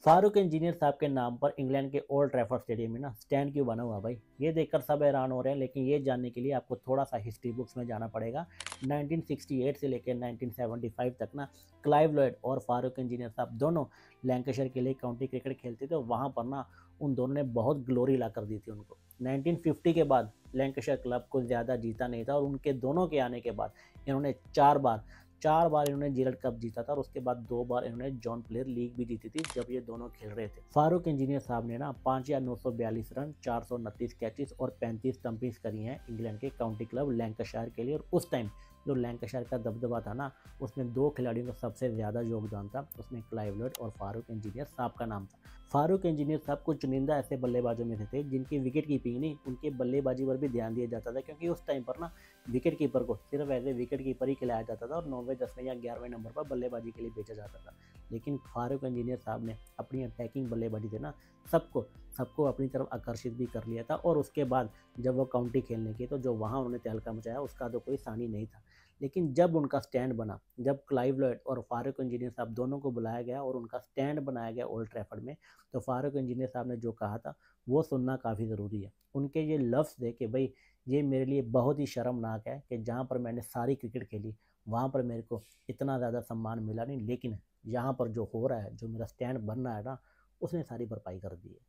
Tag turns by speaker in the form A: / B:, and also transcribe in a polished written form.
A: Farooq engineer साहब के नाम पर इंग्लैंड के ओल्ड ट्रैफर्ड स्टेडियम में ना स्टैंड क्यों बना हुआ भाई, ये देखकर सब हैरान हो रहे हैं। लेकिन ये जानने के लिए आपको थोड़ा सा हिस्ट्री बुक्स में जाना पड़ेगा। 1968 से लेकर 1975 तक ना क्लाइव लॉयड और फारूक इंजीनियर साहब दोनों लैंकाशायर के लिए काउंटी क्रिकेट खेलते थे। वहाँ पर ना उन दोनों ने बहुत ग्लोरी ला कर दी थी उनको। 1950 के बाद लैंकाशायर क्लब को ज़्यादा जीता नहीं था और उनके दोनों के आने के बाद इन्होंने चार बार इन्होंने जीरड कप जीता था और उसके बाद 2 बार इन्होंने जॉन प्लेयर लीग भी जीती थी जब ये दोनों खेल रहे थे। फारूक इंजीनियर साहब ने ना 5,942 रन, 429 कैचेस और 35 स्टंपिंग्स करी हैं इंग्लैंड के काउंटी क्लब लैंकाशायर के लिए। और उस टाइम जो लैंकाशायर का दबदबा था ना, उसमें 2 खिलाड़ियों का सबसे ज़्यादा योगदान था। उसमें क्लाइव लॉयड और फारूक इंजीनियर साहब का नाम था। फारूक इंजीनियर साहब कुछ चुनिंदा ऐसे बल्लेबाजों में से थे जिनकी विकेट कीपिंग नहीं, उनके बल्लेबाजी पर भी ध्यान दिया जाता था, क्योंकि उस टाइम पर ना विकेट कीपर को सिर्फ एज ए विकेट कीपर ही खिलाया जाता था और 9वें 10वें या 11वें नंबर पर बल्लेबाजी के लिए भेजा जाता था। लेकिन फारूक इंजीनियर साहब ने अपनी अटैकिंग बल्लेबाजी से ना सबको सबको अपनी तरफ आकर्षित भी कर लिया था। और उसके बाद जब वो काउंटी खेलने की तो जो वहाँ उन्होंने तहलका मचाया उसका तो कोई सानी नहीं था। लेकिन जब उनका स्टैंड बना, जब क्लाइव लॉयड और फारूक इंजीनियर साहब दोनों को बुलाया गया और उनका स्टैंड बनाया गया ओल्ड ट्रैफर्ड में, तो फारूक इंजीनियर साहब ने जो कहा था वो सुनना काफ़ी ज़रूरी है। उनके ये लफ्ज़ थे कि भाई ये मेरे लिए बहुत ही शर्मनाक है कि जहाँ पर मैंने सारी क्रिकेट खेली वहाँ पर मेरे को इतना ज़्यादा सम्मान मिला नहीं, लेकिन यहाँ पर जो हो रहा है, जो मेरा स्टैंड बन रहा है ना, उसने सारी भरपाई कर दी है।